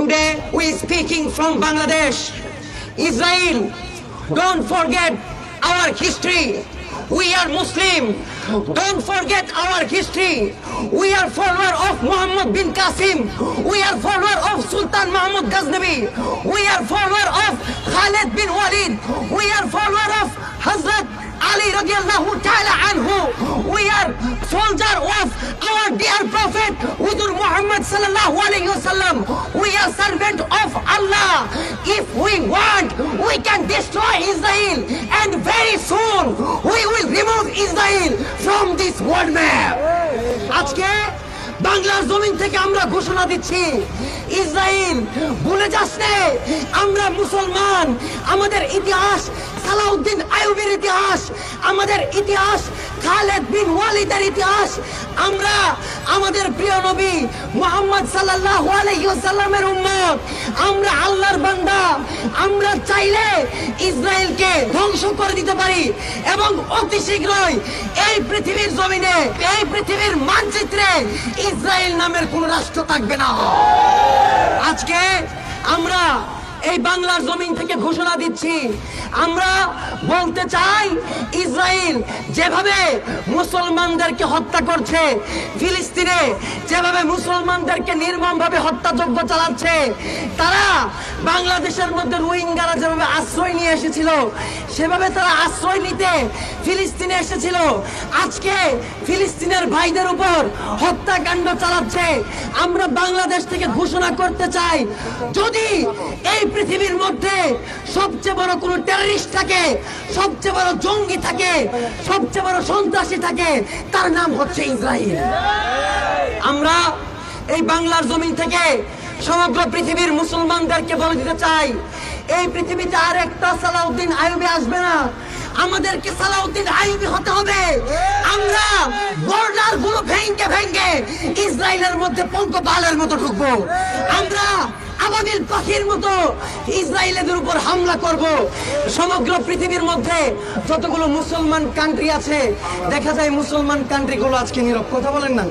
Today we speaking from Bangladesh. Israel, don't forget our history. We are Muslim. Don't forget our history. We are follower of Muhammad bin Qasim. We are follower of Sultan Mahmud Ghaznavi. We are follower of Khalid bin Walid. We are follower of Hazrat Ali radiallahu ta'ala anhu. We are soldier of our dear Prophet Hudur Muhammad sallallahu alayhi wasallam. We are servant of Allah. If we want, we can destroy Israel, and very soon we will remove Israel from this world map. আজকে বাংলার জমিন থেকে আমরা ঘোষণা দিচ্ছি, Israel ভুলে যাস না, আমরা মুসলমান। আমাদের ইতিহাস সালাউদ্দিন আইয়ুবের ইতিহাস, আমাদের ইতিহাস খালেদ বিন ওয়ালিদের ইতিহাস। আমরা আমাদের প্রিয় নবী মুহাম্মদ সাল্লাল্লাহু আলাইহি ওয়াসাল্লামের উম্মত, আমরা আল্লাহর বান্দা। আমরা চাইলে ইসরায়েলকে ধ্বংস করে দিতে পারি এবং অতি শীঘ্রই এই পৃথিবীর জমিনে, এই পৃথিবীর মানচিত্রে ইসরায়েল নামের কোন রাষ্ট্র থাকবে না। আজকে আমরা এই বাংলার জমিন থেকে ঘোষণা দিচ্ছি, আমরা বলতে চাই, ইসরায়েল যেভাবে মুসলমানদেরকে হত্যা করছে, ফিলিস্তিনে যেভাবে মুসলমানদেরকে নির্মমভাবে হত্যাযজ্ঞ চালাচ্ছে, তারা বাংলাদেশের মধ্যে রোহিঙ্গারা যেভাবে আশ্রয় নিয়ে এসেছিল, সেভাবে তারা আশ্রয় নিতে ফিলিস্তিনে এসেছিল। আজকে ফিলিস্তিনের ভাইদের উপর হত্যাকাণ্ড চালাচ্ছে। আমরা বাংলাদেশ থেকে ঘোষণা করতে চাই, যদি এই পৃথিবীর মধ্যে সবচেয়ে বড় কোন টেররিস্ট থাকে, সবচেয়ে বড় জঙ্গি থাকে, সবচেয়ে বড় সন্ত্রাসী থাকে, তার নাম হচ্ছে ইসরায়েল। আমরা এই বাংলার জমিন থেকে সমগ্র পৃথিবীর মুসলমানদেরকে বলে দিতে চাই, এই পৃথিবীতে আর একটা সালাউদ্দিন আইয়ুবী আসবে না। আমাদেরকে সালাউদ্দিন আইয়ুবী হতে হবে। আমরা বর্ডার গুলো ভেঙে ভেঙে ইসরায়েলের মধ্যে পঙ্কপালের মতো ঢুকবো। আমরা আবাবিল পাখির মতো ইসরায়েলের উপর হামলা করব। সমগ্র পৃথিবীর মধ্যে যতগুলো মুসলমান কান্ট্রি আছে, দেখা যায় মুসলমান কান্ট্রিগুলো আজকে নীরব। কথা বলেন না,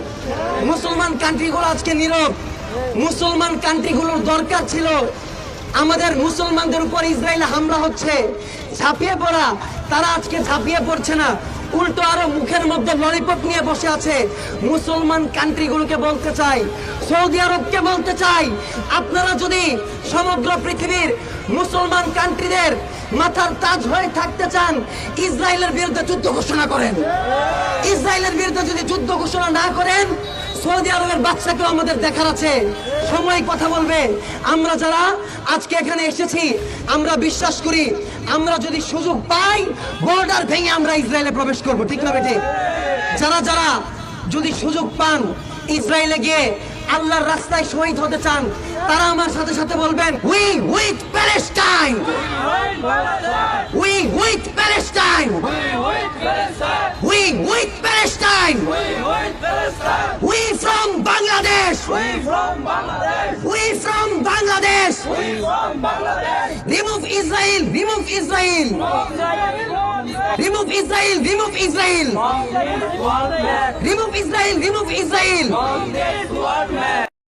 মুসলমান কান্ট্রিগুলো আজকে নীরব। মুসলমান কান্ট্রিগুলোর দরকার ছিল, আমাদের মুসলমানদের উপর ইসরায়েল হামলা হচ্ছে, ঝাঁপিয়ে পড়া, তারা আজকে ঝাঁপিয়ে পড়ছে না, উল্টো আরো মুখের মধ্যে ললিপপ নিয়ে বসে আছে। মুসলমান কান্ট্রিগুলোকে বলতে চাই, সৌদি আরবকে বলতে চাই, আপনারা যদি সমগ্র পৃথিবীর মুসলমান কান্ট্রিদের মাথার তাজ হয়ে থাকতে চান, ইসরায়েলের বিরুদ্ধে যুদ্ধ ঘোষণা করেন। ইসরায়েলের বিরুদ্ধে যদি যুদ্ধ ঘোষণা না করেন, সৌদি আরবের বাচ্চাকেও আমাদের দেখার আছে, সময় কথা বলবে। আমরা যারা আজকে এখানে এসেছি, আমরা বিশ্বাস করি, আমরা যদি সুযোগ পাই, বর্ডার ভেঙে আমরা ইসরায়েলে প্রবেশ করব। ঠিক না বেঠিক? যারা যারা যদি সুযোগ পান ইসরায়েলে গিয়ে আল্লাহর রাস্তায় শহীদ হতে চান, তারা আমার সাথে সাথে বলবেন, we with Palestine, we with Palestine, we with Palestine, we from Bangladesh, we from Bangladesh, remove Israel, remove Israel, remove Israel, remove Israel, remove Israel, remove Israel.